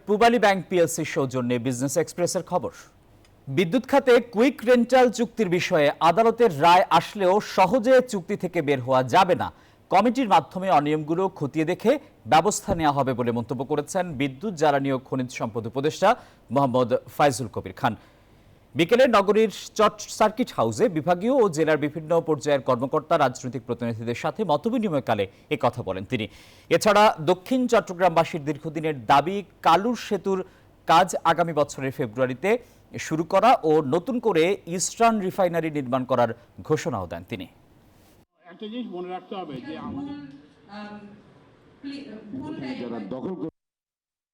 Pubali bank পিএলসির সৌজন্যে business এক্সপ্রেসের খবর। বিদ্যুৎ খাতে কুইক রেন্টাল চুক্তির বিষয়ে আদালতের রায় আসলেও সহজে চুক্তি থেকে বের হওয়া যাবে না। কমিটির মাধ্যমে অনিয়মগুলো খতিয়ে দেখে ব্যবস্থা নেওয়া হবে বলে মন্তব্য করেছেন বিদ্যুৎ, জ্বালানি ও খনিজ সম্পদ উপদেষ্টা মোহাম্মদ ফাইজুল কবির খান। বিকেলে নগরীর চট সার্কিট হাউসে বিভাগীয় ও জেলার বিভিন্ন পর্যায়ের কর্মকর্তা, রাজনৈতিক প্রতিনিধিদের সাথে মতবিনিময়কালে কথা বলেন তিনি। এছাড়া দক্ষিণ চট্টগ্রামবাসীর দীর্ঘদিনের দাবি কালুর সেতুর কাজ আগামী বছরের ফেব্রুয়ারিতে শুরু করা ও নতুন করে ইস্টার্ন রিফাইনারি নির্মাণ করার ঘোষণাও দেন তিনি। একটা জিনিস মনে রাখতে হবে যে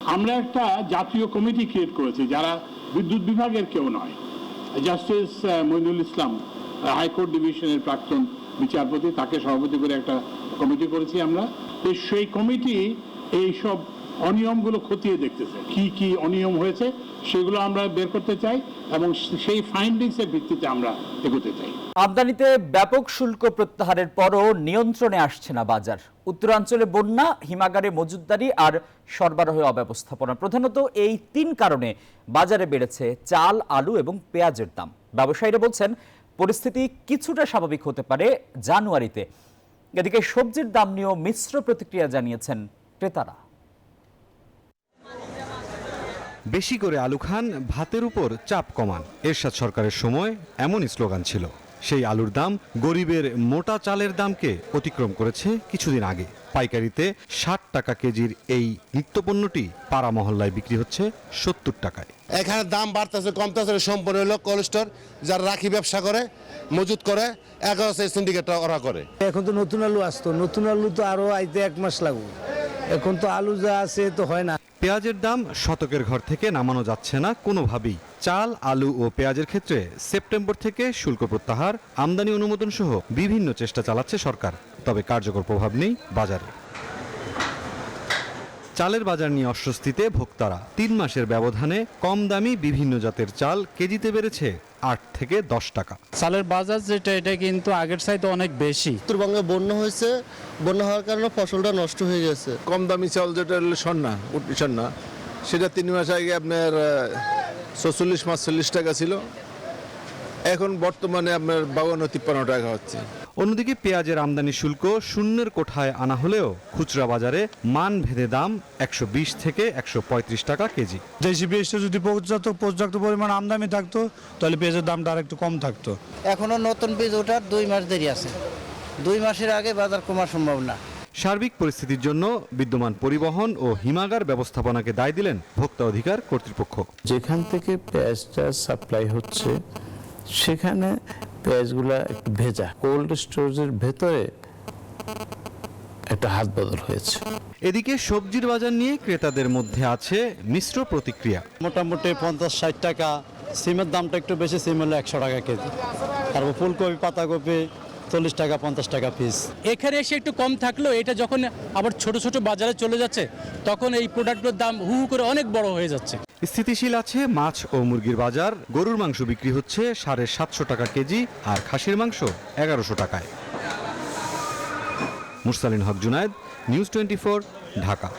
আমরা একটা জাতীয় কমিটি ক্রিয়েট করেছি যারা বিদ্যুৎ বিভাগের কেউ নয়। জাস্টিস মইনুল ইসলাম, হাইকোর্ট ডিভিশনের প্রাক্তন বিচারপতি, তাকে সভাপতি করে একটা কমিটি করেছি আমরা। সেই কমিটি এইসব অনিয়মগুলো খতিয়ে দেখতেছে, কি কি অনিয়ম হয়েছে সেগুলো আমরা বের করতে চাই এবং সেই ফাইন্ডিংসের ভিত্তিতে আমরা এগোতে চাই। আমদানিতে ব্যাপক শুল্ক প্রত্যাহারের পরও নিয়ন্ত্রণে আসছে না বাজার। উত্তরাঞ্চলে বন্যা, হিমাগারে মজুতদারি আর সরবরাহে অব্যবস্থাপনা, প্রধানত এই তিন কারণে বাজারে বেড়েছে চাল, আলু এবং পেঁয়াজের দাম। ব্যবসায়ীরা বলছেন পরিস্থিতি কিছুটা স্বাভাবিক হতে পারে জানুয়ারিতে। এদিকে সবজির দাম নিয়েও মিশ্র প্রতিক্রিয়া জানিয়েছেন ক্রেতারা। বেশি করে আলু খান, ভাতের উপর চাপ কমান, এরশাদ সরকারের সময় এমনই স্লোগান ছিল। সেই আলুর দাম গরিবের মোটা চালের দামকে অতিক্রম করেছে কিছুদিন আগে। পাইকারিতে 60 টাকা কেজির এই নিত্যপণ্যটি পাড়া মহল্লায় বিক্রি হচ্ছে 70 টাকায়। এখানে দাম বাড়তেছে কমতেছে সম্পূর্ণ হলো কোল্ড স্টোর, যারা রাখি ব্যবসা করে, মজুত করে, সিন্ডিকেটটা ওরা করে। এখন তো নতুন আলু আসতো, নতুন আলু তো আরো আইতে 1 মাস লাগবে। এখন তো আলু যা আছে তো হয় না। পেঁয়াজের দাম শতকের ঘর থেকে নামানো যাচ্ছে না কোনোভাবেই। চাল, আলু ও পেঁয়াজের ক্ষেত্রে সেপ্টেম্বর থেকে শুল্ক প্রত্যাহার, আমদানি অনুমোদন সহ বিভিন্ন চেষ্টা চালাচ্ছে সরকার, তবে কার্যকর প্রভাব নেই বাজারে। চালের বাজার নিয়ে অস্বস্তিতে ভোক্তারা। 3 মাসের ব্যবধানে কম দামি বিভিন্ন জাতের চাল কেজিতে বেড়েছে 8 থেকে 10 টাকা। চালের বাজার যেটা, এটা কিন্তু আগের চাইতে অনেক বেশি। উত্তরবঙ্গে বন্যা হয়েছে, বন্যা হওয়ার কারণে ফসলটা নষ্ট হয়ে গেছে। কম দামি চাল যেটা সন্না, সন্না, সেটা 3 মাস আগে আপনার 44-45 টাকা ছিল, এখন বর্তমানে আপনার 52-53 টাকা হচ্ছে। অন্যদিকে পেঁয়াজের আমদানি শুল্ক শূন্যের কোঠায় আনা হলেও খুচরা বাজারে মান ভেদে দাম 120 থেকে 135 টাকা কেজি। দেশি পেঁয়াজটা যদি পর্যাপ্ত পরিমাণ আমদানি থাকতো তাহলে পেঁয়াজের দামটা আর একটু কম থাকতো। এখনো নতুন বীজ ওঠার 2 মাস দেরি আছে, 2 মাসের আগে বাজার কমার সম্ভাবনা। সার্বিক পরিস্থিতির জন্য বিদ্যমান পরিবহন ও হিমাগার ব্যবস্থাপনাকে দায় দিলেন ভোক্তা অধিকার কর্তৃপক্ষ। যেখান থেকে পেঁয়াজটা সাপ্লাই হচ্ছে সেখানে পেঁয়াজগুলা একটু ভেজা, কোল্ড স্টোরেজের ভেতরে একটা হাত বদল হয়েছে। এদিকে সবজির বাজার নিয়ে ক্রেতাদের মধ্যে আছে মিশ্র প্রতিক্রিয়া। মোটামুটি 50-60 টাকা, সিমের দামটা একটু বেশি, সিম হলো 100 টাকা কেজি। তারপর ফুলকপি, পাতাকপি 40 টাকা 50 টাকা পিস। এখানে এসে একটু কম থাকলেও এটা যখন আবার ছোট ছোট বাজারে চলে যাচ্ছে তখন এই প্রোডাক্টের দাম হু হু করে অনেক বড় হয়ে যাচ্ছে। স্থিতিশীল আছে মাছ ও মুরগির বাজার। গরুর মাংস বিক্রি হচ্ছে 750 টাকা কেজি আর খাসির মাংস 1100 টাকায়। মুরসালিন হক জুনায়েদ, নিউজ 24, ঢাকা।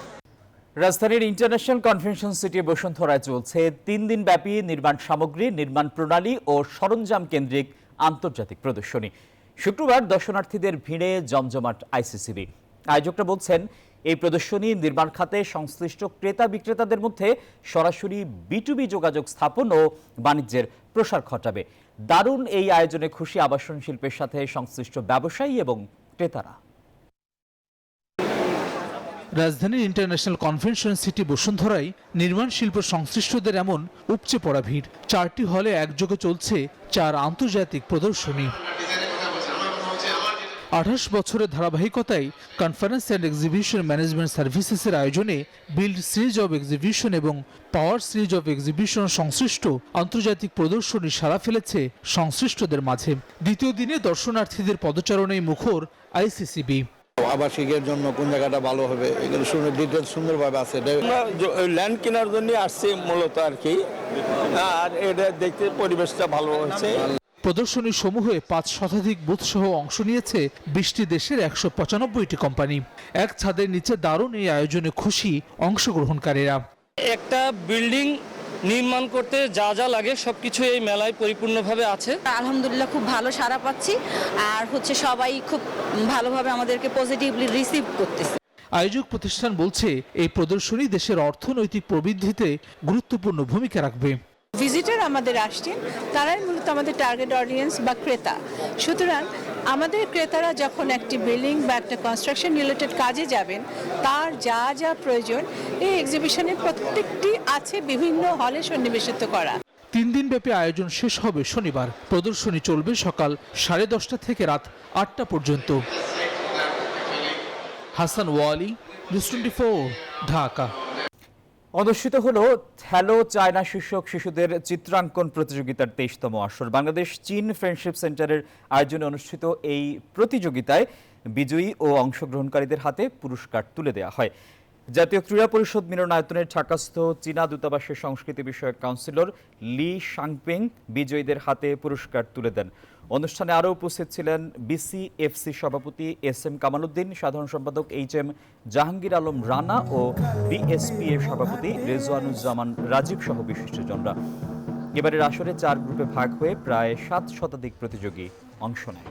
রাজধানীর ইন্টারন্যাশনাল কনভেনশন সিটি বসুন্ধরায় চলছে 3 দিন ব্যাপী নির্মাণ সামগ্রী, নির্মাণ প্রণালী ও সরঞ্জাম কেন্দ্রিক আন্তর্জাতিক প্রদর্শনী। শুক্রবার দর্শনার্থীদের ভিড়ে জমজমাট আইসিসিবি। আয়োজকরা বলছেন এই প্রদর্শনী নির্মাণ খাতে সংশ্লিষ্ট ক্রেতা বিক্রেতাদের মধ্যে সরাসরি B2B যোগাযোগ স্থাপন ও বাণিজ্যের প্রসার ঘটাবে। দারুণ এই আয়োজনে খুশি আবাসন শিল্পের সাথে সংশ্লিষ্ট ব্যবসায়ী এবং ক্রেতারা। রাজধানীর ইন্টারন্যাশনাল কনভেনশন সিটি বসুন্ধরায় নির্মাণ শিল্প সংশ্লিষ্টদের এমন উপচে পড়া ভিড়। 4টি হলে একযোগে চলছে 4 আন্তর্জাতিক প্রদর্শনী। 28 বছরের ধারাবাহিকতায় কনফারেন্স অ্যান্ড এক্সিবিশন ম্যানেজমেন্ট সার্ভিসেসের আয়োজনে বিল্ড সিরিজ অব এক্সিবিশন এবং পাওয়ার সিরিজ অব এক্সিবিশন সংশ্লিষ্ট আন্তর্জাতিক প্রদর্শনী সাড়া ফেলেছে সংশ্লিষ্টদের মাঝে। দ্বিতীয় দিনে দর্শনার্থীদের পদচারণায় মুখর আইসিসিবি। আবাসিকের জন্য কোন জায়গাটা ভালো হবে এগুলো শুনে ডিটেলস সুন্দরভাবে আছে। আমরা ল্যান্ড কেনার জন্য আসছি মূলত আর কি, আর এটা দেখতে পরিবেশটা ভালো হচ্ছে। প্রদর্শনী সমূহে 5 শতাধিক বুথ সহ অংশ নিয়েছে 20টি দেশের 195টি কোম্পানি। এক ছাদের নিচে দারুণ এই আয়োজনে খুশি অংশগ্রহণকারীরা। একটা বিল্ডিং নির্মাণ করতে যা যা লাগে সবকিছু এই মেলায় পরিপূর্ণভাবে আছে। আলহামদুলিল্লাহ খুব ভালো সাড়া পাচ্ছি, আর সবাই খুব ভালোভাবে আমাদেরকে পজিটিভলি রিসিভ করতেছে। আয়োজক প্রতিষ্ঠান বলছে এই প্রদর্শনী দেশের অর্থনৈতিক প্রবৃদ্ধিতে গুরুত্বপূর্ণ ভূমিকা রাখবে। ভিজিটর আমাদের আসছেন, তারাই মূলত আমাদের টার্গেট অডিয়েন্স বা ক্রেতা। সুতরাং আমাদের ক্রেতারা যখন একটি বিল্ডিং বা একটা কনস্ট্রাকশন রিলেটেড কাজে যাবেন, তার যা যা প্রয়োজন এই এক্সিবিশনের প্রত্যেকটি আছে বিভিন্ন হলে সন্নিবেশিত করা। 3 দিনব্যাপী আয়োজন শেষ হবে শনিবার। প্রদর্শনী চলবে সকাল 10:30 থেকে রাত 8টা পর্যন্ত। হাসান ওয়ালি, নিউজ 24, ঢাকা। অনুষ্ঠিত হলো হ্যালো চায়না শীর্ষক শিশুদের চিত্রাঙ্কন প্রতিযোগিতার 23তম আসর। বাংলাদেশ চীন ফ্রেন্ডশিপ সেন্টারের আয়োজনে অনুষ্ঠিত এই প্রতিযোগিতায় বিজয়ী ও অংশগ্রহণকারীদের হাতে পুরস্কার তুলে দেওয়া হয়। জাতীয় ক্রীড়া পরিষদ মিলনায়তনের ঢাকাস্থ চীনা দূতাবাসের সংস্কৃতি বিষয়ক কাউন্সিলর লি শাংপিং বিজয়ীদের হাতে পুরস্কার তুলে দেন। অনুষ্ঠানে আরও উপস্থিত ছিলেন বিসিএফসি সভাপতি SM কামাল উদ্দিন, সাধারণ সম্পাদক HM জাহাঙ্গীর আলম রানা ও বিএসপি এর সভাপতি রেজওয়ানুজ্জামান রাজীব সহ বিশিষ্টজনরা। এবারের আসরে 4 গ্রুপে ভাগ হয়ে প্রায় 7 শতাধিক প্রতিযোগী অংশ নেয়।